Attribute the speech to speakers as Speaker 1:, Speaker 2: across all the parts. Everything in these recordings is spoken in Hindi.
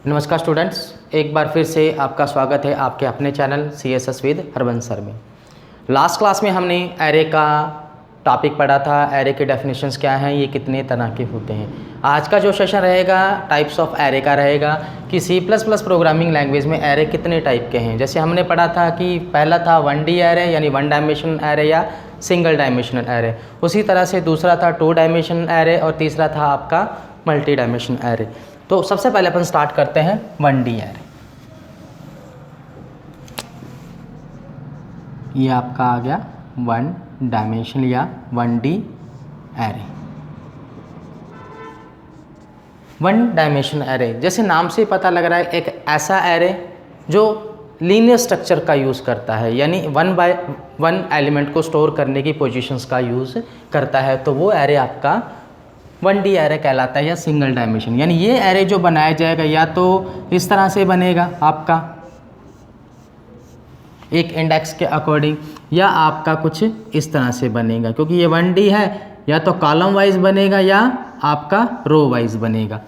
Speaker 1: नमस्कार स्टूडेंट्स, एक बार फिर से आपका स्वागत है आपके अपने channel CSS with Harbans sir में। लास्ट क्लास में हमने एरे का टॉपिक पढ़ा था, एरे के डेफिनेशंस क्या हैं, ये कितने तरह के होते हैं। आज का जो सेशन रहेगा टाइप्स ऑफ एरे का रहेगा कि C++ प्रोग्रामिंग लैंग्वेज में एरे कितने टाइप के हैं। जैसे हमने पढ़ा था कि पहला था 1D एरे यानी 1 डायमेंशनल एरे या सिंगल डायमेंशनल एरे, उसी तरह से दूसरा था 2 डायमेंशनल एरे और तीसरा था आपका मल्टी डायमेंशनल एरे। तो सबसे पहले अपन स्टार्ट करते हैं 1D एरे। ये आपका आ गया 1 डायमेंशनल या 1D एरे। 1 डायमेंशनल एरे जैसे नाम से पता लग रहा है, एक ऐसा एरे जो लीनियर स्ट्रक्चर का यूज़ करता है, यानी 1 बाय 1 एलिमेंट को स्टोर करने की पोजीशंस का यूज़ करता है, तो वो एरे आपका 1D एरे कहलाता है या सिंगल डायमेंशन। यानी ये एरे जो बनाया जाएगा या तो इस तरह से बनेगा आपका एक इंडेक्स के अकॉर्डिंग, या आपका कुछ इस तरह से बनेगा, क्योंकि ये 1D है, या तो कॉलम वाइज बनेगा या आपका रो वाइज बनेगा।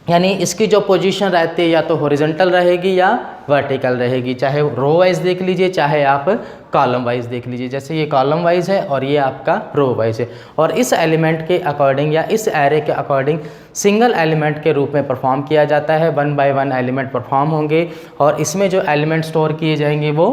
Speaker 1: यानी इसकी जो पोजीशन रहती है या तो हॉरिजॉन्टल रहेगी या वर्टिकल रहेगी, चाहे रो वाइज देख लीजिए चाहे आप कॉलम वाइज देख लीजिए। जैसे ये कॉलम वाइज है और ये आपका रो वाइज है, और इस एलिमेंट के अकॉर्डिंग या इस एरे के अकॉर्डिंग सिंगल एलिमेंट के रूप में परफॉर्म किया जाता है। 1 बाय 1 एलिमेंट परफॉर्म होंगे और इसमें जो एलिमेंट स्टोर किए जाएंगे वो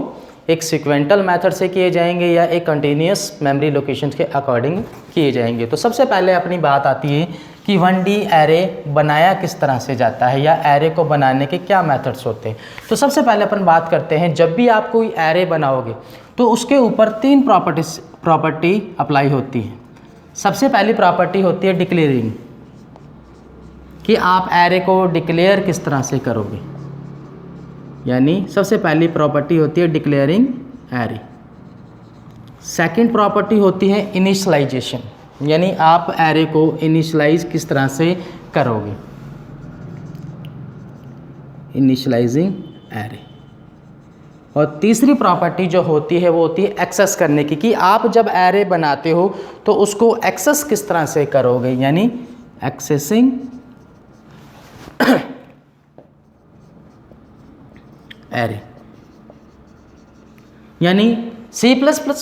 Speaker 1: एक सिक्वेंटल मेथड से किए जाएंगे या एक कंटिन्यूस मेमोरी लोकेशन के अकॉर्डिंग किए जाएंगे। तो सबसे पहले अपनी बात आती है कि 1D एरे बनाया किस तरह से जाता है या एरे को बनाने के क्या मेथड्स होते हैं। तो सबसे पहले अपन बात करते हैं, जब भी आप कोई एरे बनाओगे तो उसके ऊपर 3 प्रॉपर्टी अप्लाई होती है। सबसे पहली प्रॉपर्टी होती है डिक्लेयरिंग, कि आप एरे को डिक्लेयर किस तरह से करोगे। यानी सबसे पहली प्रॉपर्टी होती है डिक्लेयरिंग एरे। सेकंड प्रॉपर्टी होती है इनिशियलाइजेशन, यानी आप एरे को इनिशियलाइज किस तरह से करोगे, इनिशियलाइजिंग एरे। और तीसरी प्रॉपर्टी जो होती है वो होती है एक्सेस करने की, कि आप जब एरे बनाते हो तो उसको एक्सेस किस तरह से करोगे, यानी एक्सेसिंग एरे। यानी C++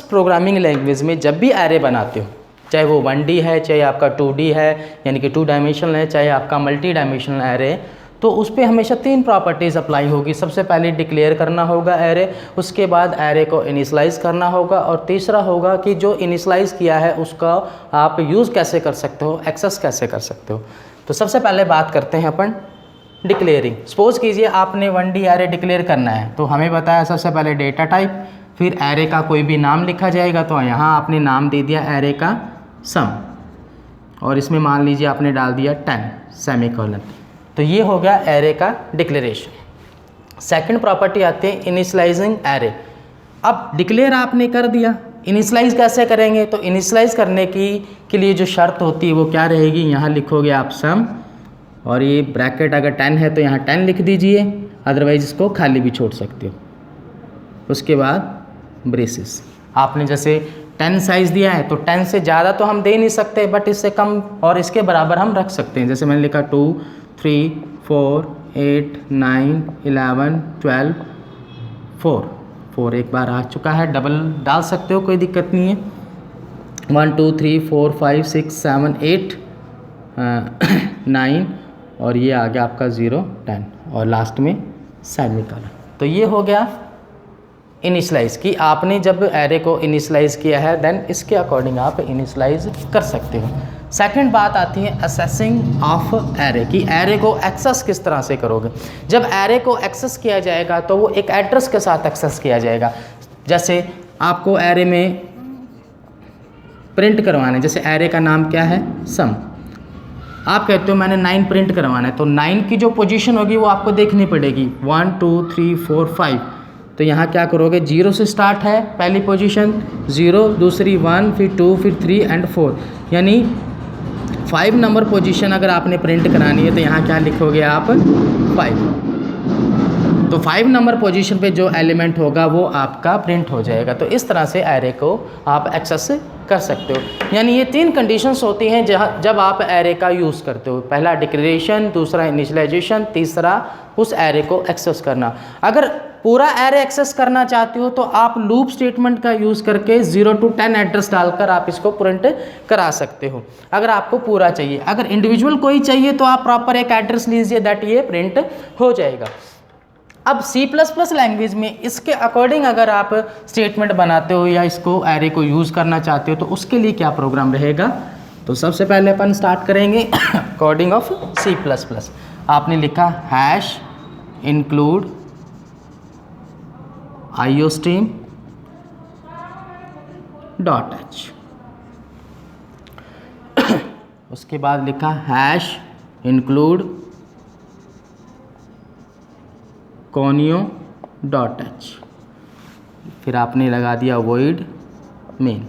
Speaker 1: प्रोग्रामिंग लैंग्वेज में जब भी एरे बनाते हो, चाहे वो 1D है, चाहे आपका 2D है यानी कि 2 डायमेंशनल है, चाहे आपका मल्टी डायमेंशनल एरे, तो उस पर हमेशा 3 प्रॉपर्टीज़ अप्लाई होगी। सबसे पहले डिक्लेयर करना होगा एरे, उसके बाद एरे को इनिशियलाइज करना होगा, और तीसरा होगा कि जो इनिशियलाइज किया है उसका आप यूज़ कैसे कर सकते हो, एक्सेस कैसे कर सकते हो। तो सबसे पहले बात करते हैं अपन डिक्लेयरिंग। सपोज कीजिए आपने 1D एरे डिक्लेयर करना है, तो हमें बताया सबसे पहले डेटा टाइप, फिर एरे का कोई भी नाम लिखा जाएगा, तो यहाँ आपने नाम दे दिया एरे का सम, और इसमें मान लीजिए आपने डाल दिया 10 सेमीकोलन। तो ये हो गया एरे का डिक्लेरेशन। सेकंड प्रॉपर्टी आती है इनिशियलाइजिंग एरे। अब डिक्लेयर आपने कर दिया, इनिशियलाइज कैसे करेंगे, तो इनिशियलाइज करने के लिए जो शर्त होती है वो क्या रहेगी, यहाँ लिखोगे आप सम, और ये ब्रैकेट अगर 10 है तो यहाँ 10 लिख दीजिए, अदरवाइज इसको खाली भी छोड़ सकते हो। उसके बाद ब्रेसेस, आपने जैसे 10 साइज़ दिया है तो 10 से ज़्यादा तो हम दे नहीं सकते, बट इससे कम और इसके बराबर हम रख सकते हैं। जैसे मैंने लिखा 2, 3, 4, 8, 9, 11, 12, 4 एक बार आ चुका है, डबल डाल सकते हो, कोई दिक्कत नहीं है। 1 2 3 4 5 6 7 8 9, और ये आ गया आपका 0 10, और लास्ट में सेमीकोलन। तो ये हो गया इनिशियलाइज, कि आपने जब एरे को इनिशियलाइज किया है देन इसके अकॉर्डिंग आप इनिशियलाइज कर सकते हो। सेकंड बात आती है असेसिंग ऑफ एरे, कि एरे को एक्सेस किस तरह से करोगे। जब एरे को एक्सेस किया जाएगा तो वो एक एड्रेस के साथ एक्सेस किया जाएगा। जैसे आपको एरे में प्रिंट करवाना है, जैसे एरे का नाम क्या है, सम, आप कहते हो मैंने 9 प्रिंट करवाना है, तो 9 की जो पोजीशन होगी वो आपको देखनी पड़ेगी, 1 2 3 4 5। तो यहाँ क्या करोगे, 0 से स्टार्ट है पहली पोजीशन, 0, दूसरी 1, फिर 2, फिर 3 एंड 4, यानी 5 नंबर पोजीशन अगर आपने प्रिंट करानी है तो यहाँ क्या लिखोगे आप, 5। तो 5 नंबर पोजीशन पे जो एलिमेंट होगा वो आपका प्रिंट हो जाएगा। तो इस तरह से एरे को आप एक्सेस कर सकते हो। यानी ये 3 कंडीशंस होती हैं जब आप एरे का यूज़ करते हो। पहला डिक्लेरेशन, दूसरा इनिशियलाइजेशन, तीसरा उस एरे को एक्सेस करना। अगर पूरा एरे एक्सेस करना चाहते हो तो आप लूप स्टेटमेंट का यूज़ करके 0 to 10 एड्रेस डालकर आप इसको प्रिंट करा सकते हो, अगर आपको पूरा चाहिए। अगर इंडिविजुअल कोई चाहिए तो आप प्रॉपर एक एड्रेस लीजिए, दैट ये प्रिंट हो जाएगा। अब C++ लैंग्वेज में इसके अकॉर्डिंग अगर आप स्टेटमेंट बनाते हो या इसको एरे को यूज़ करना चाहते हो तो उसके लिए क्या प्रोग्राम रहेगा। तो सबसे पहले अपन स्टार्ट करेंगे कोडिंग ऑफ C++। आपने लिखा हैश इंक्लूड iostream .h, उसके बाद लिखा हैश इंक्लूड conio.h, फिर आपने लगा दिया void main।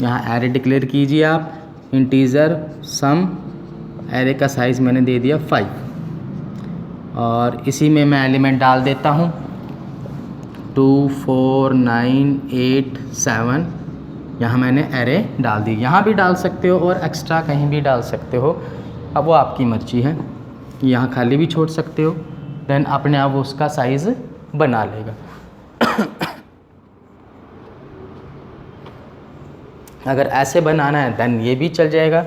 Speaker 1: यहाँ एरे डिक्लेयर कीजिए आप, इंटीजर सम, एरे का साइज़ मैंने दे दिया 5 और इसी में मैं एलिमेंट डाल देता हूँ 2 4 9 8 7। यहाँ मैंने एरे डाल दी, यहाँ भी डाल सकते हो और एक्स्ट्रा कहीं भी डाल सकते हो, अब वो आपकी मर्जी है। यहाँ खाली भी छोड़ सकते हो, देन अपने आप वो उसका साइज़ बना लेगा। अगर ऐसे बनाना है देन ये भी चल जाएगा,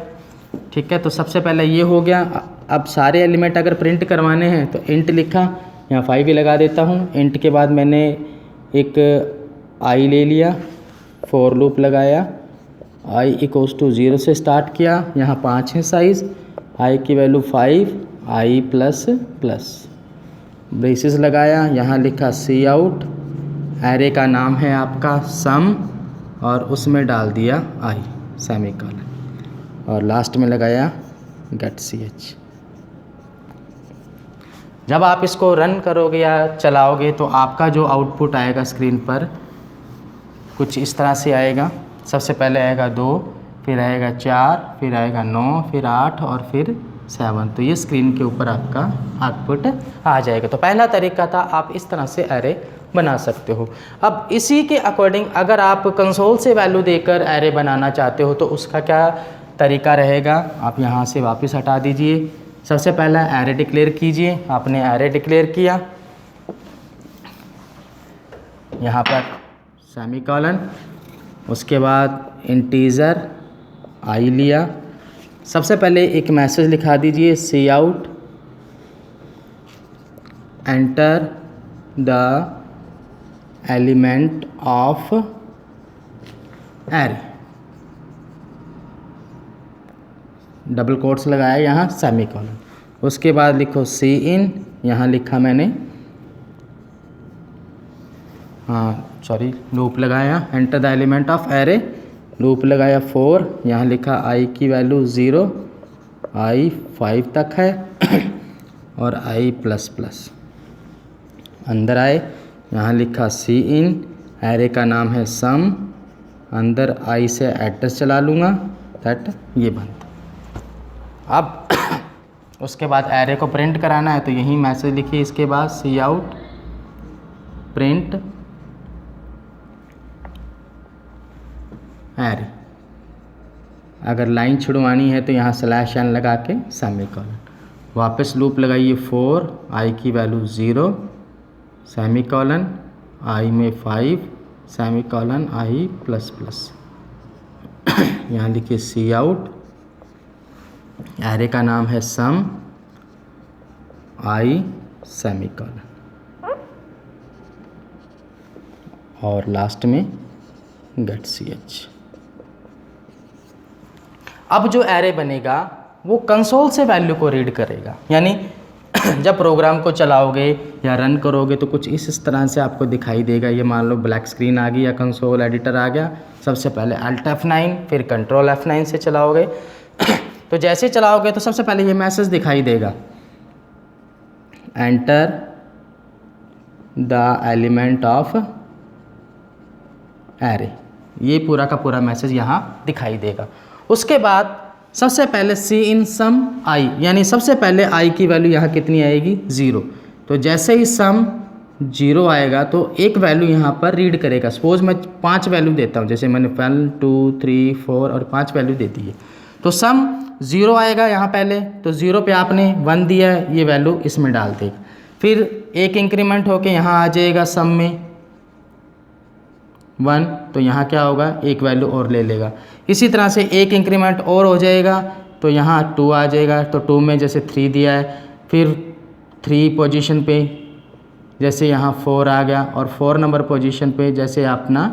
Speaker 1: ठीक है। तो सबसे पहले ये हो गया। अब सारे एलिमेंट अगर प्रिंट करवाने हैं तो इंट लिखा, यहाँ 5 भी लगा देता हूँ। इंट के बाद मैंने एक आई ले लिया, फॉर लूप लगाया, आई इक्वल्स टू 0 से स्टार्ट किया, यहाँ 5 है साइज़, आई की वैल्यू 5, आई प्लस प्लस, ब्रेसेस लगाया, यहाँ लिखा सी आउट, एरे का नाम है आपका सम और उसमें डाल दिया आई सेमीकोलन, और लास्ट में लगाया गेट ch। जब आप इसको रन करोगे या चलाओगे तो आपका जो आउटपुट आएगा स्क्रीन पर कुछ इस तरह से आएगा। सबसे पहले आएगा 2, फिर आएगा 4, फिर आएगा 9, फिर 8 और फिर 7। तो ये स्क्रीन के ऊपर आपका आउटपुट आ जाएगा। तो पहला तरीका था, आप इस तरह से एरे बना सकते हो। अब इसी के अकॉर्डिंग अगर आप कंसोल से वैल्यू देकर एरे बनाना चाहते हो तो उसका क्या तरीका रहेगा। आप यहाँ से वापस हटा दीजिए। सबसे पहला एरे डिक्लेयर कीजिए। आपने एरे डिक्लेयर किया, यहाँ पर सेमीकोलन, उसके बाद इंटीजर आई लिया। सबसे पहले एक मैसेज लिखा दीजिए cout enter the element of array, double quotes लगाया यहाँ सेमीकोलन। उसके बाद लिखो सी इन, यहाँ लिखा मैंने लूप लगाया, enter the element of array, loop लगाया 4, यहाँ लिखा आई की वैल्यू 0, आई 5 तक है और आई प्लस प्लस। अंदर आए, यहाँ लिखा सी इन, एरे का नाम है सम, अंदर आई से एड्रेस चला लूँगा, दैट ये बनता। अब उसके बाद एरे को प्रिंट कराना है तो यही मैसेज लिखिए इसके बाद सी आउट प्रिंट एरे। अगर लाइन छुड़वानी है तो यहाँ /n लगा के सेमीकोलन, वापस लूप लगाइए 4, आई की वैल्यू 0, सेमीकोलन, आई में 5, सेमीकोलन, आई प्लस प्लस। यहाँ लिखिए सी आउट, एरे का नाम है सम, आई सेमीकोलन, और लास्ट में गेट ch। अब जो एरे बनेगा वो कंसोल से वैल्यू को रीड करेगा। यानी जब प्रोग्राम को चलाओगे या रन करोगे तो कुछ इस तरह से आपको दिखाई देगा। ये मान लो ब्लैक स्क्रीन आ गई या कंसोल एडिटर आ गया। सबसे पहले Alt F9 फिर Control F9 से चलाओगे तो जैसे चलाओगे तो सबसे पहले ये मैसेज दिखाई देगा, enter the element of array. ये पूरा का पूरा मैसेज यहाँ दिखाई देगा। उसके बाद सबसे पहले सी इन सम आई, यानी सबसे पहले आई की वैल्यू यहाँ कितनी आएगी 0। तो जैसे ही सम 0 आएगा तो एक वैल्यू यहाँ पर रीड करेगा। सपोज मैं 5 वैल्यू देता हूँ, जैसे मैंने 1 2 3 4 और 5 वैल्यू दे दी है, तो सम 0 आएगा यहाँ पहले, तो 0 पे आपने 1 दिया है, ये वैल्यू इसमें डाल देगा। फिर एक इंक्रीमेंट होके यहाँ आ जाएगा सम में 1, तो यहाँ क्या होगा, एक वैल्यू और ले लेगा। इसी तरह से एक इंक्रीमेंट और हो जाएगा तो यहाँ 2 आ जाएगा, तो 2 में जैसे 3 दिया है, फिर 3 पोजीशन पे जैसे यहाँ 4 आ गया, और 4 नंबर पोजीशन पे जैसे अपना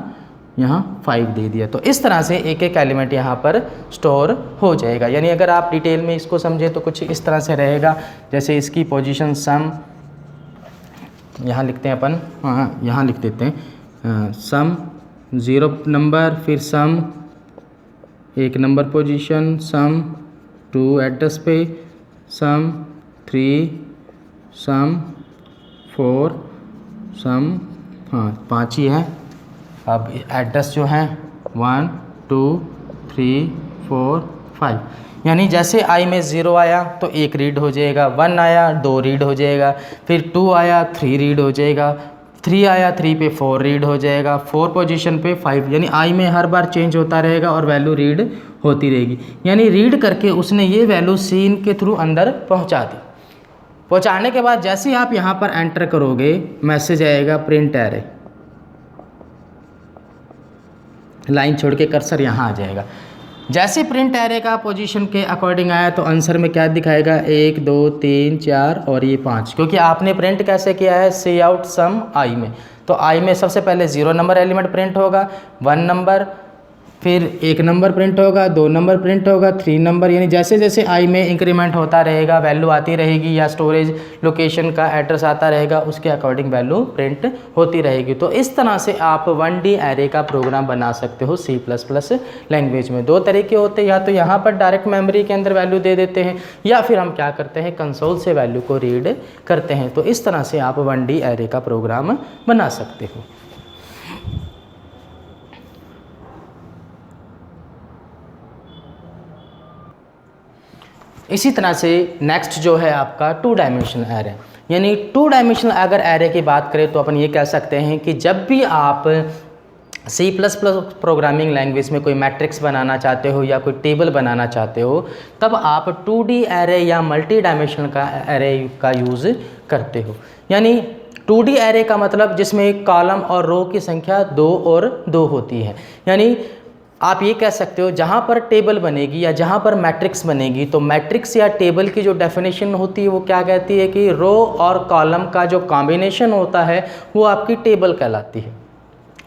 Speaker 1: यहाँ 5 दे दिया। तो इस तरह से एक एक एलिमेंट यहाँ पर स्टोर हो जाएगा। यानी अगर आप डिटेल में इसको समझें तो कुछ इस तरह से रहेगा, जैसे इसकी पोजीशन सम यहाँ लिखते हैं अपन, हाँ यहाँ लिख देते हैं सम 0 नंबर, फिर सम 1 नंबर पोजीशन, सम 2 एड्रेस पे, सम 3, सम 4, सम, हाँ 5 ही है। अब एड्रेस जो है 1 2 3 4 5, यानी जैसे आई में 0 आया तो 1 रीड हो जाएगा, 1 आया 2 रीड हो जाएगा, फिर 2 आया 3 रीड हो जाएगा, 3 आया 3 पे 4 रीड हो जाएगा, 4 पोजीशन पे 5, यानी आई में हर बार चेंज होता रहेगा और वैल्यू रीड होती रहेगी। यानी रीड करके उसने ये वैल्यू सीन के थ्रू अंदर पहुंचा दी। पहुंचाने के बाद जैसे ही आप यहाँ पर एंटर करोगे मैसेज आएगा प्रिंट एरे, लाइन छोड़ के कर्सर यहाँ आ जाएगा। जैसे प्रिंट एरे का पोजीशन के अकॉर्डिंग आया तो आंसर में क्या दिखाएगा, 1 2 3 4 और ये 5, क्योंकि आपने प्रिंट कैसे किया है, सी आउट सम आई में। तो आई में सबसे पहले 0 नंबर एलिमेंट प्रिंट होगा, 1 नंबर, फिर 1 नंबर प्रिंट होगा, 2 नंबर प्रिंट होगा, 3 नंबर, यानी जैसे जैसे आई में इंक्रीमेंट होता रहेगा, वैल्यू आती रहेगी या स्टोरेज लोकेशन का एड्रेस आता रहेगा, उसके अकॉर्डिंग वैल्यू प्रिंट होती रहेगी। तो इस तरह से आप 1D एरे का प्रोग्राम बना सकते हो C++ लैंग्वेज में। 2 तरीके होते हैं, या तो यहाँ पर डायरेक्ट मेमोरी के अंदर वैल्यू दे देते हैं, या फिर हम क्या करते हैं, कंसोल से वैल्यू को रीड करते हैं। तो इस तरह से आप 1D एरे का प्रोग्राम बना सकते हो। इसी तरह से नेक्स्ट जो है आपका 2 डायमेंशनल एरे, यानी 2 डायमेंशनल अगर एरे की बात करें तो अपन ये कह सकते हैं कि जब भी आप C++ प्रोग्रामिंग लैंग्वेज में कोई मैट्रिक्स बनाना चाहते हो या कोई टेबल बनाना चाहते हो, तब आप 2D एरे या मल्टी डायमेंशनल का एरे का यूज़ करते हो। यानी 2D एरे का मतलब जिसमें कॉलम और रो की संख्या 2 और 2 होती है। यानी आप ये कह सकते हो जहाँ पर टेबल बनेगी या जहाँ पर मैट्रिक्स बनेगी, तो मैट्रिक्स या टेबल की जो डेफिनेशन होती है वो क्या कहती है कि रो और कॉलम का जो कॉम्बिनेशन होता है वो आपकी टेबल कहलाती है।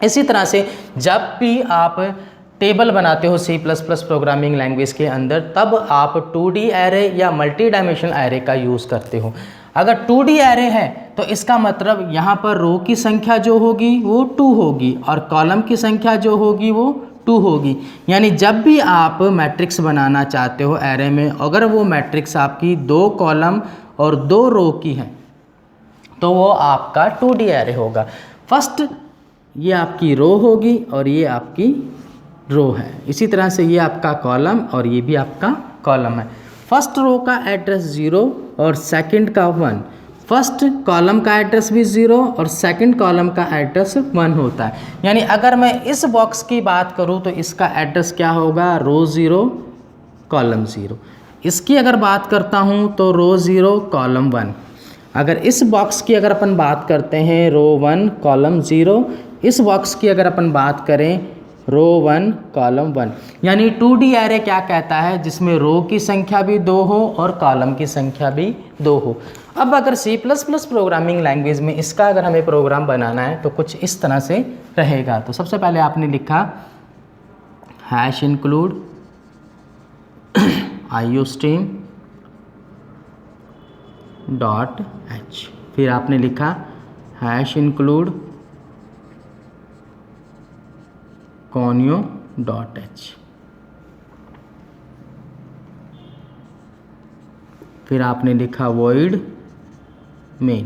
Speaker 1: इसी तरह से जब भी आप टेबल बनाते हो C++ प्रोग्रामिंग लैंग्वेज के अंदर, तब आप 2D एरे या मल्टी डायमेंशनल एरे का यूज़ करते हो। अगर 2D एरे है तो इसका मतलब यहाँ पर रो की संख्या जो होगी वो 2 होगी और कॉलम की संख्या जो होगी वो 2 होगी। यानी जब भी आप मैट्रिक्स बनाना चाहते हो एरे में, अगर वो मैट्रिक्स आपकी 2 कॉलम और 2 रो की है तो वो आपका 2D एरे होगा। फर्स्ट ये आपकी रो होगी और ये आपकी रो है। इसी तरह से ये आपका कॉलम और ये भी आपका कॉलम है। फर्स्ट रो का एड्रेस 0 और सेकंड का 1, फर्स्ट कॉलम का एड्रेस भी 0 और सेकंड कॉलम का एड्रेस 1 होता है। यानी अगर मैं इस बॉक्स की बात करूं तो इसका एड्रेस क्या होगा, रो 0 कॉलम 0। इसकी अगर बात करता हूं तो रो 0 कॉलम 1। अगर इस बॉक्स की अगर अपन बात करते हैं रो 1 कॉलम 0, इस बॉक्स की अगर अपन बात करें रो 1 कॉलम 1। यानी 2D एरे क्या कहता है, जिसमें रो की संख्या भी 2 हो और कॉलम की संख्या भी 2 हो। अब अगर C++ प्रोग्रामिंग लैंग्वेज में इसका अगर हमें प्रोग्राम बनाना है तो कुछ इस तरह से रहेगा। तो सबसे पहले आपने लिखा hash include iostream dot H, फिर आपने लिखा hash include conio dot H, फिर आपने लिखा void main।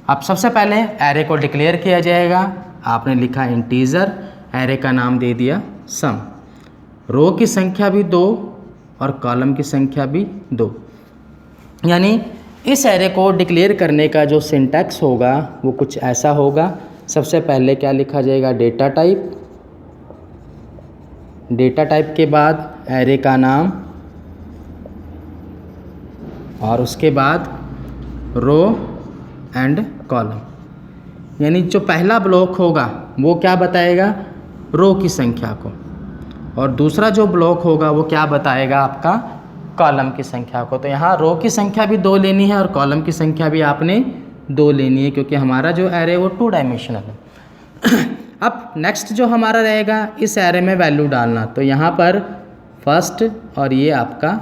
Speaker 1: अब सबसे पहले एरे को डिक्लेयर किया जाएगा। आपने लिखा इंटीजर, एरे का नाम दे दिया सम। रो की संख्या भी 2 और कॉलम की संख्या भी 2। यानी इस एरे को डिक्लेयर करने का जो सिंटैक्स होगा वो कुछ ऐसा होगा। सबसे पहले क्या लिखा जाएगा, डेटा टाइप, डेटा टाइप के बाद एरे का नाम और उसके बाद रो एंड कॉलम। यानी जो पहला ब्लॉक होगा वो क्या बताएगा, रो की संख्या को, और दूसरा जो ब्लॉक होगा वो क्या बताएगा, आपका कॉलम की संख्या को। तो यहाँ रो की संख्या भी 2 लेनी है और कॉलम की संख्या भी आपने 2 लेनी है, क्योंकि हमारा जो एरे वो 2 डायमेंशनल है। अब नेक्स्ट जो हमारा रहेगा इस एरे में वैल्यू डालना। तो यहाँ पर फर्स्ट और ये आपका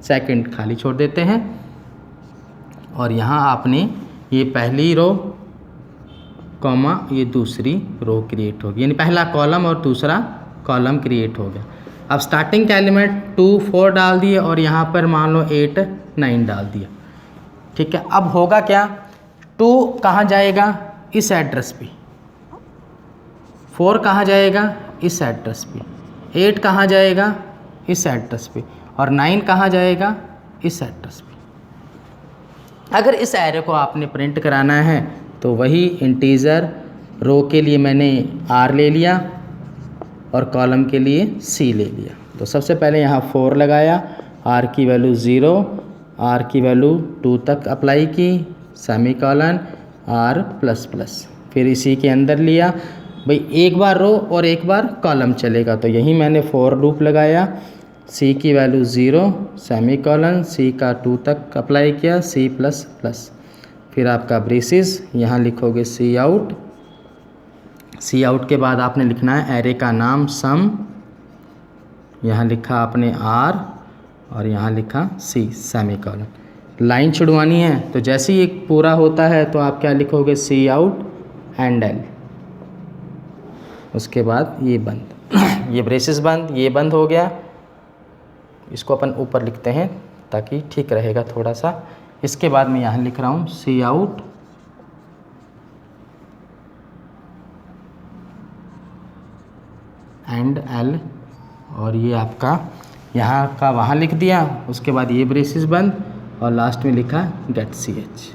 Speaker 1: सेकंड खाली छोड़ देते हैं, और यहाँ आपने ये पहली रो कॉमा ये दूसरी रो क्रिएट होगी, यानी पहला कॉलम और दूसरा कॉलम क्रिएट हो गया। अब स्टार्टिंग का एलिमेंट 2 4 डाल दिए और यहाँ पर मान लो 8 9 डाल दिया। ठीक है, अब होगा क्या, 2 कहाँ जाएगा, इस एड्रेस पे, 4 कहाँ जाएगा, इस एड्रेस पे, 8 कहाँ जाएगा, इस एड्रेस पे, और 9 कहाँ जाएगा, इस एड्रेस पे। अगर इस एरे को आपने प्रिंट कराना है तो वही इंटीजर, रो के लिए मैंने r ले लिया और कॉलम के लिए c ले लिया। तो सबसे पहले यहाँ 4 लगाया, r की वैल्यू 0, r की वैल्यू 2 तक अप्लाई की, सेमीकोलन r प्लस प्लस, फिर इसी के अंदर लिया। भाई एक बार रो और एक बार कॉलम चलेगा, तो यही मैंने 4 लूप लगाया, c की वैल्यू 0, सेमीकोलन, c का 2 तक अप्लाई किया, c प्लस प्लस, फिर आपका ब्रेसिस, यहाँ लिखोगे सी आउट। सी आउट के बाद आपने लिखना है एरे का नाम सम, यहाँ लिखा आपने r और यहाँ लिखा c, सेमीकोलन। लाइन छुड़वानी है तो जैसे ही एक पूरा होता है तो आप क्या लिखोगे, सी आउट एंड एल, उसके बाद ये बंद। ये ब्रेसिस बंद, ये बंद हो गया। इसको अपन ऊपर लिखते हैं ताकि ठीक रहेगा थोड़ा सा। इसके बाद मैं यहाँ लिख रहा हूँ सी आउट एंड एल, और ये आपका यहाँ का वहाँ लिख दिया। उसके बाद ये ब्रेसिस बंद और लास्ट में लिखा गेट सी एच।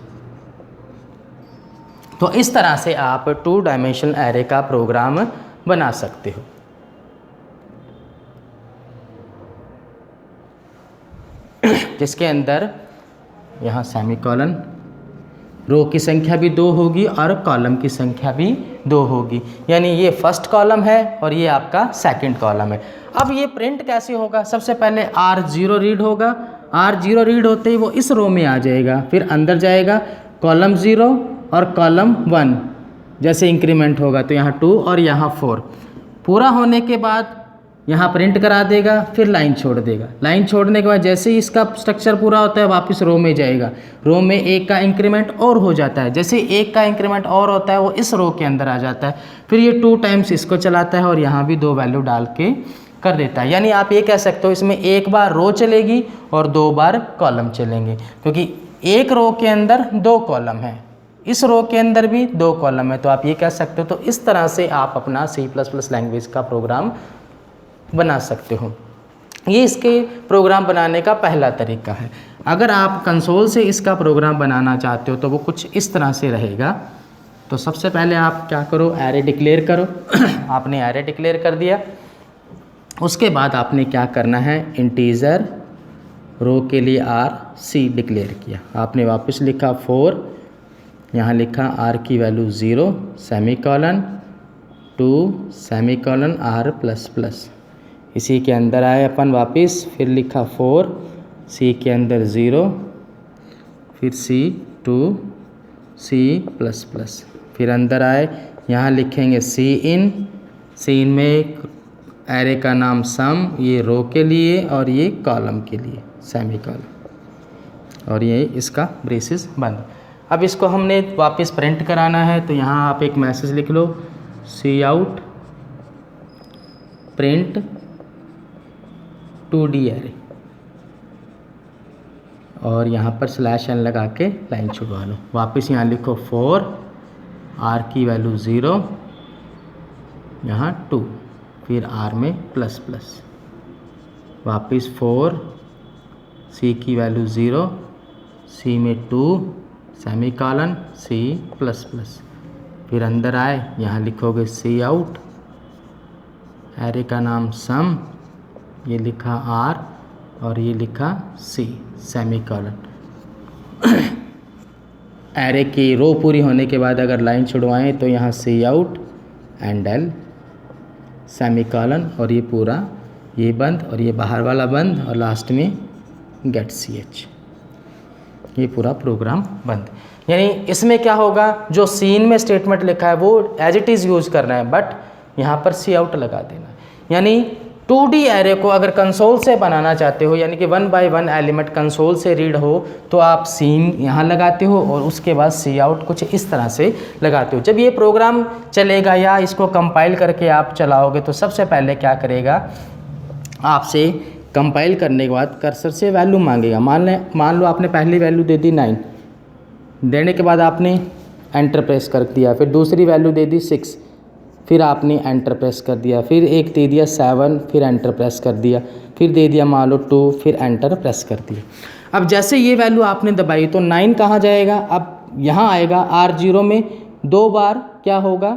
Speaker 1: तो इस तरह से आप 2 डायमेंशनल एरे का प्रोग्राम बना सकते हो। जिसके अंदर यहाँ सेमीकोलन, रो की संख्या भी 2 होगी और कॉलम की संख्या भी 2 होगी, यानी ये फर्स्ट कॉलम है और ये आपका सेकंड कॉलम है। अब ये प्रिंट कैसे होगा, सबसे पहले R0 रीड होगा, R0 रीड होते ही वो इस रो में आ जाएगा, फिर अंदर जाएगा कॉलम 0 और कॉलम 1, जैसे इंक्रीमेंट होगा तो यहाँ 2 और यहाँ 4। पूरा होने के बाद यहाँ प्रिंट करा देगा, फिर लाइन छोड़ देगा। लाइन छोड़ने के बाद जैसे ही इसका स्ट्रक्चर पूरा होता है वापस रो में जाएगा, रो में 1 का इंक्रीमेंट और हो जाता है। जैसे 1 का इंक्रीमेंट और होता है वो इस रो के अंदर आ जाता है, फिर ये 2 टाइम्स इसको चलाता है और यहाँ भी 2 वैल्यू डाल के कर देता है। यानी आप ये कह सकते हो इसमें 1 बार रो चलेगी और 2 बार कॉलम चलेंगे, क्योंकि एक रो के अंदर 2 कॉलम है, इस रो के अंदर भी 2 कॉलम है। तो आप ये कह सकते हो। तो इस तरह से आप अपना C++ लैंग्वेज का प्रोग्राम बना सकते हो। ये इसके प्रोग्राम बनाने का पहला तरीका है। अगर आप कंसोल से इसका प्रोग्राम बनाना चाहते हो तो वो कुछ इस तरह से रहेगा। तो सबसे पहले आप क्या करो, एरे डिक्लेयर करो। आपने एरे डिक्लेयर कर दिया, उसके बाद आपने क्या करना है, इंटीजर रो के लिए C डिक्लेयर किया। आपने वापस लिखा 4, यहाँ लिखा r की value 0, semicolon 2, semicolon r plus plus, इसी के अंदर आए अपन वापस, फिर लिखा 4, C के अंदर 0, फिर C 2, C प्लस प्लस, फिर अंदर आए, यहाँ लिखेंगे C इन में एरे का नाम सम, ये रो के लिए और ये कॉलम के लिए, सेमीकोलन, और ये इसका ब्रेसिस बंद। अब इसको हमने वापस प्रिंट कराना है तो यहाँ आप एक मैसेज लिख लो, सी आउट प्रिंट 2D एरे, और यहाँ पर /n लगा के लाइन छुड़वा लो। वापस यहाँ लिखो 4, r की वैल्यू 0, यहाँ 2, फिर r में प्लस प्लस, वापस 4, सी की वैल्यू 0, सी में 2 सेमीकॉलन सी प्लस प्लस, फिर अंदर आए यहाँ लिखोगे सी आउट, एरे का नाम सम, ये लिखा आर और ये लिखा सी सेमीकॉलन। एरे की रो पूरी होने के बाद अगर लाइन छुड़वाएं तो यहाँ सी आउट एंड एल सेमीकॉलन, और ये पूरा ये बंद और ये बाहर वाला बंद और लास्ट में गेट सी एच, ये पूरा प्रोग्राम बंद। यानी इसमें क्या होगा, जो सीन में स्टेटमेंट लिखा है वो एज इट इज़ यूज़ करना है, बट यहाँ पर सी आउट लगा देना है। यानी 2D एरे को अगर कंसोल से बनाना चाहते हो, यानी कि 1 बाय 1 एलिमेंट कंसोल से रीड हो, तो आप सीन यहाँ लगाते हो और उसके बाद सी आउट कुछ इस तरह से लगाते हो। जब ये प्रोग्राम चलेगा या इसको कंपाइल करके आप चलाओगे तो सबसे पहले क्या करेगा, आपसे कंपाइल करने के बाद कर्सर से वैल्यू मांगेगा। मान लो आपने पहली वैल्यू दे दी 9, देने के बाद आपने एंटर प्रेस कर दिया, फिर दूसरी वैल्यू दे दी 6, फिर आपने एंटर प्रेस कर दिया, फिर एक दे दिया 7, फिर एंटर प्रेस कर दिया, फिर दे दिया मान लो 2, फिर एंटर प्रेस कर दिया। अब जैसे ये वैल्यू आपने दबाई तो 9 कहाँ जाएगा, अब यहाँ आएगा R0 में 2 बार क्या होगा,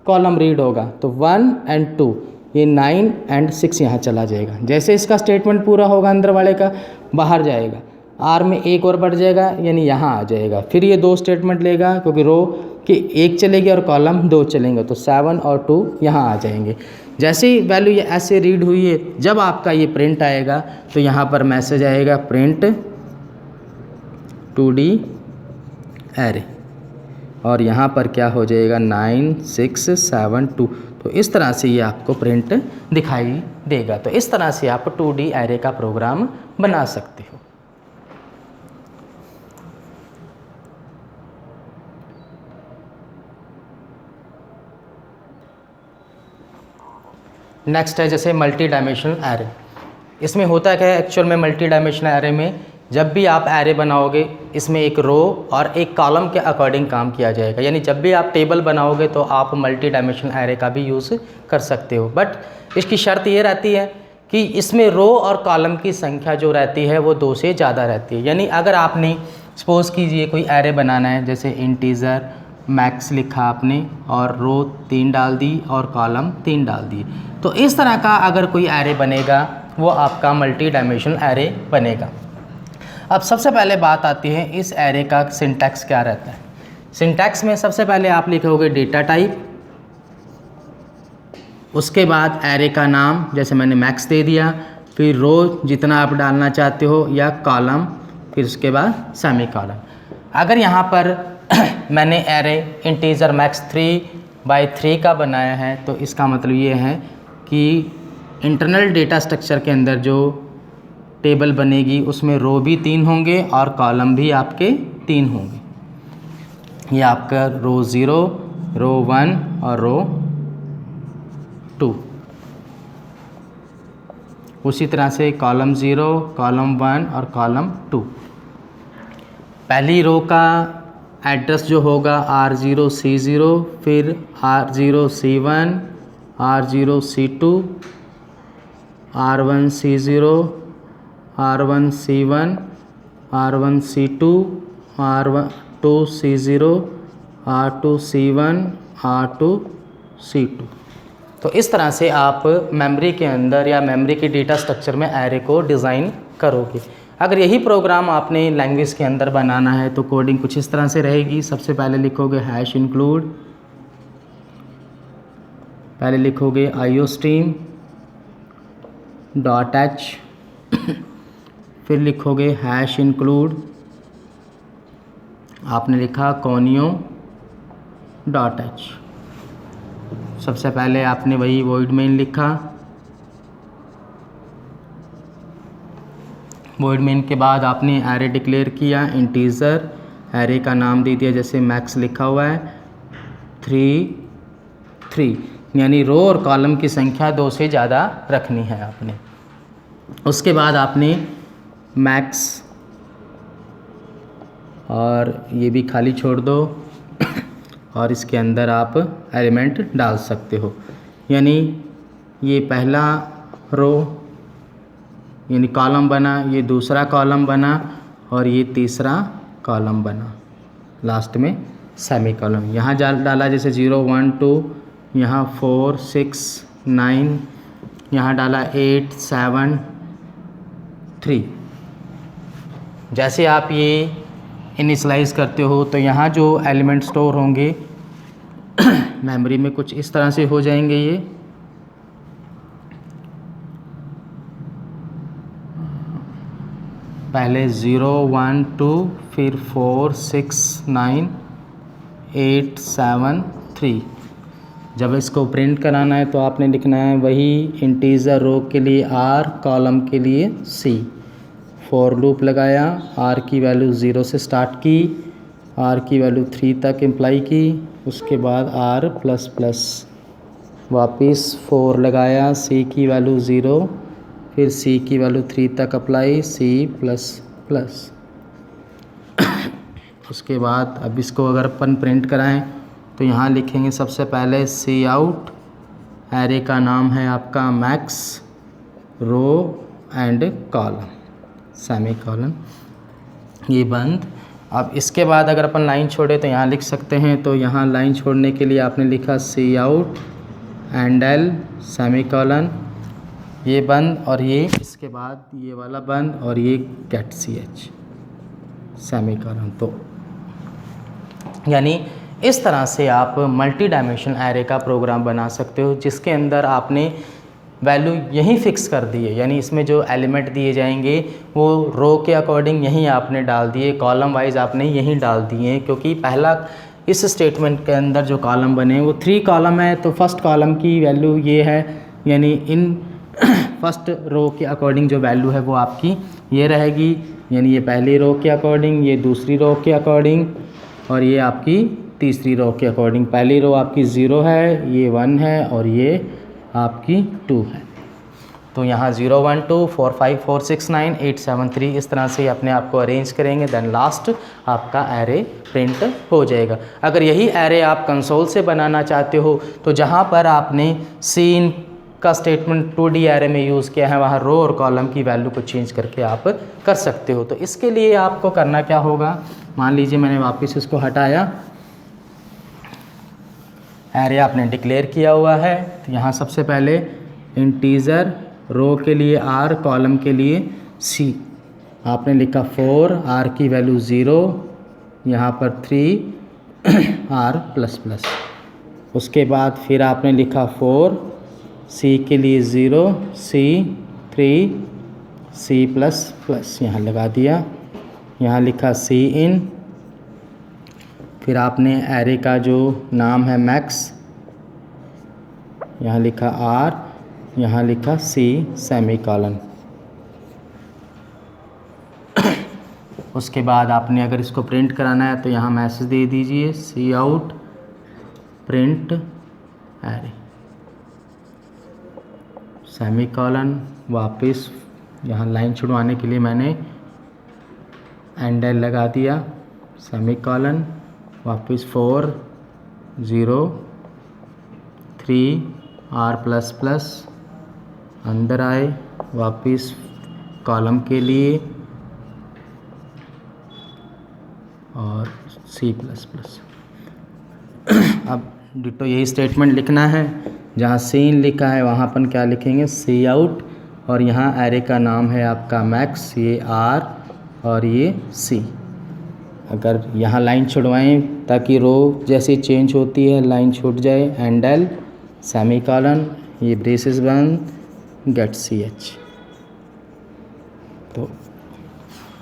Speaker 1: कॉलम रीड होगा, तो 1 एंड 2, ये 9 एंड 6 यहाँ चला जाएगा। जैसे इसका स्टेटमेंट पूरा होगा अंदर वाले का, बाहर जाएगा, आर में एक और बढ़ जाएगा यानी यहाँ आ जाएगा, फिर ये 2 स्टेटमेंट लेगा क्योंकि रो कि 1 चलेगी और कॉलम 2 चलेंगे, तो 7 और 2 यहाँ आ जाएंगे। जैसे ही वैल्यू ये ऐसे रीड हुई है, जब आपका ये प्रिंट आएगा तो यहाँ पर मैसेज आएगा प्रिंट 2D एरे, और यहाँ पर क्या हो जाएगा 9 6 7 2। तो इस तरह से ये आपको प्रिंट दिखाई देगा। तो इस तरह से आप 2D एरे का प्रोग्राम बना सकते हो। नेक्स्ट है जैसे मल्टी डायमेंशनल एरे। इसमें होता क्या है एक्चुअल में, मल्टी डायमेंशनल एरे में जब भी आप एरे बनाओगे इसमें एक रो और एक कॉलम के अकॉर्डिंग काम किया जाएगा। यानी जब भी आप टेबल बनाओगे तो आप मल्टी डायमेंशनल एरे का भी यूज़ कर सकते हो, बट इसकी शर्त ये रहती है कि इसमें रो और कॉलम की संख्या जो रहती है वो 2 से ज़्यादा रहती है। यानी अगर आपने सपोज़ कीजिए कोई एरे बनाना है, जैसे इंटीजर मैक्स लिखा आपने और रो 3 डाल दी और कॉलम 3 डाल दी, तो इस तरह का अगर कोई एरे बनेगा वो आपका मल्टी डायमेंशनल एरे बनेगा। अब सबसे पहले बात आती है इस एरे का सिंटैक्स क्या रहता है। सिंटैक्स में सबसे पहले आप लिखोगे डेटा टाइप, उसके बाद एरे का नाम, जैसे मैंने मैक्स दे दिया, फिर रो जितना आप डालना चाहते हो या कॉलम, फिर उसके बाद सेमी कॉलम। अगर यहाँ पर मैंने एरे इंटीजर मैक्स 3x3 का बनाया है तो इसका मतलब ये है कि इंटरनल डेटा स्ट्रक्चर के अंदर जो टेबल बनेगी उसमें रो भी 3 होंगे और कॉलम भी आपके 3 होंगे। ये आपका रो 0, रो 1 और रो 2। उसी तरह से कॉलम 0, कॉलम 1 और कॉलम 2। पहली रो का एड्रेस जो होगा R0C0, फिर R0C1, R0C2, R1C0, R1C1, R1C2, R2C0, R2C1, R2C2। तो इस तरह से आप मेमोरी के अंदर या मेमोरी के डेटा स्ट्रक्चर में एरे को डिज़ाइन करोगे। अगर यही प्रोग्राम आपने लैंग्वेज के अंदर बनाना है तो कोडिंग कुछ इस तरह से रहेगी। सबसे पहले लिखोगे हैश इंक्लूड, पहले लिखोगे IOStream .h, फिर लिखोगे हैश इंक्लूड, आपने लिखा conio .h। सबसे पहले आपने वही void main लिखा, void main के बाद आपने एरे डिक्लेयर किया इंटीजर, एरे का नाम दे दिया जैसे मैक्स लिखा हुआ है 3, यानी रो और कॉलम की संख्या 2 से ज़्यादा रखनी है आपने। उसके बाद आपने मैक्स और ये भी खाली छोड़ दो और इसके अंदर आप एलिमेंट डाल सकते हो। यानी ये पहला रो, यानी कॉलम बना, ये दूसरा कॉलम बना और ये तीसरा कॉलम बना, लास्ट में सेमी कॉलम। यहाँ डाला जैसे 0 1 2, यहाँ 4 6 9, यहाँ डाला 8 7 3। जैसे आप ये इनिशलाइज करते हो तो यहाँ जो एलिमेंट स्टोर होंगे मेमोरी में कुछ इस तरह से हो जाएंगे। ये पहले 0 1 2, फिर 4 6 9 8 7 3। जब इसको प्रिंट कराना है तो आपने लिखना है वही इंटीजर रो के लिए R, कॉलम के लिए C। फॉर लूप लगाया, R की वैल्यू 0 से स्टार्ट की, R की वैल्यू 3 तक इम्प्लाई की, उसके बाद R प्लस प्लस, वापस 4 लगाया, C की वैल्यू 0, फिर C की वैल्यू 3 तक अप्लाई, C प्लस प्लस। उसके बाद अब इसको अगर अपन प्रिंट कराएं तो यहाँ लिखेंगे सबसे पहले सी आउट, एरे का नाम है आपका max, row and column, semi column, ये बंद। अब इसके बाद अगर अपन लाइन छोड़े तो यहाँ लिख सकते हैं। तो यहाँ लाइन छोड़ने के लिए आपने लिखा cout endl semicolon, ये बंद, और ये इसके बाद ये वाला बंद, और ये get C H semicolon. तो यानी इस तरह से आप मल्टी डायमेंशन एरे का प्रोग्राम बना सकते हो, जिसके अंदर आपने वैल्यू यहीं फिक्स कर दी है। यानी इसमें जो एलिमेंट दिए जाएंगे वो रो के अकॉर्डिंग यहीं आपने डाल दिए, कॉलम वाइज आपने यहीं डाल दिए हैं। क्योंकि पहला इस स्टेटमेंट के अंदर जो कॉलम बने वो 3 कॉलम है, तो फर्स्ट कॉलम की वैल्यू ये है, यानी इन फर्स्ट रो के अकॉर्डिंग जो वैल्यू है वो आपकी ये रहेगी। यानी ये पहली रो के अकॉर्डिंग, ये दूसरी रो के अकॉर्डिंग, और ये आपकी तीसरी रो के अकॉर्डिंग। पहली रो आपकी 0 है, ये 1 है, और ये आपकी 2 है। तो यहाँ 0 1 2 4 5 4 6 9 8 7 3 इस तरह से अपने आप को अरेंज करेंगे, देन लास्ट आपका एरे प्रिंट हो जाएगा। अगर यही एरे आप कंसोल से बनाना चाहते हो तो जहाँ पर आपने सीन का स्टेटमेंट 2D एरे में यूज़ किया है वहाँ रो और कॉलम की वैल्यू को चेंज करके आप कर सकते हो। तो इसके लिए आपको करना क्या होगा, मान लीजिए मैंने वापस इसको हटाया, एरे आपने डिक्लेयर किया हुआ है। तो यहाँ सबसे पहले इंटीजर रो के लिए R, कॉलम के लिए C, आपने लिखा 4, R की वैल्यू 0, यहाँ पर 3 R प्लस प्लस। उसके बाद फिर आपने लिखा 4, C के लिए 0, C 3 C प्लस प्लस, यहाँ लगा दिया। यहाँ लिखा C इन, फिर आपने एरे का जो नाम है मैक्स, यहाँ लिखा R, यहाँ लिखा C सेमी कॉलन। उसके बाद आपने अगर इसको प्रिंट कराना है तो यहाँ मैसेज दे दीजिए cout print array semicolon. वापस यहाँ लाइन छुड़वाने के लिए मैंने एंडल लगा दिया, सेमी कॉलन, वापस 4 0 3 R प्लस प्लस, अंदर आए, वापस कॉलम के लिए और C प्लस प्लस। अब डिटो यही स्टेटमेंट लिखना है, जहाँ सीन लिखा है वहाँ अपन क्या लिखेंगे सी आउट, और यहाँ एरे का नाम है आपका मैक्स, ये R और ये C। अगर यहाँ लाइन छुड़वाएं ताकि रो जैसे चेंज होती है लाइन छूट जाए, एंडल सेमी कॉलन, ये ब्रेसेस बंद, गेट CH। तो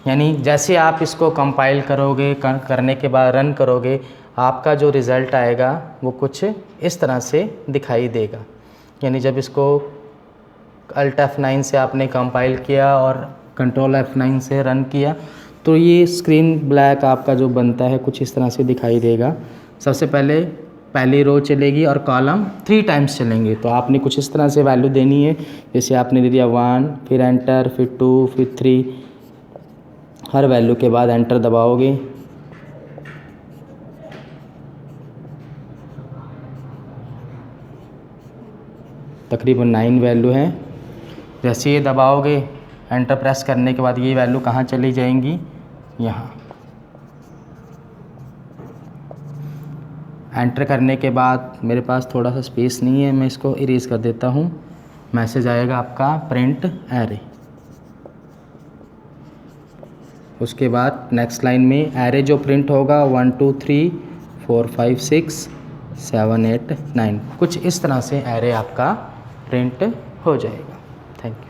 Speaker 1: यानी जैसे आप इसको कंपाइल करोगे, करने के बाद रन करोगे, आपका जो रिज़ल्ट आएगा वो कुछ इस तरह से दिखाई देगा। यानी जब इसको Alt F9 से आपने कंपाइल किया और Ctrl F9 से रन किया तो ये स्क्रीन ब्लैक आपका जो बनता है कुछ इस तरह से दिखाई देगा। सबसे पहले पहली रो चलेगी और कॉलम 3 टाइम्स चलेंगे, तो आपने कुछ इस तरह से वैल्यू देनी है। जैसे आपने दे दिया 1, फिर एंटर, फिर 2, फिर 3, हर वैल्यू के बाद एंटर दबाओगे। तकरीबन 9 वैल्यू है। जैसे ये दबाओगे एंटर प्रेस करने के बाद ये वैल्यू कहाँ चली जाएंगी, यहाँ। एंटर करने के बाद मेरे पास थोड़ा सा स्पेस नहीं है, मैं इसको इरेज कर देता हूँ। मैसेज आएगा आपका प्रिंट एरे। उसके बाद नेक्स्ट लाइन में एरे जो प्रिंट होगा 1 2 3 4 5 6 7 8 9, कुछ इस तरह से एरे आपका प्रिंट हो जाएगा। Thank you.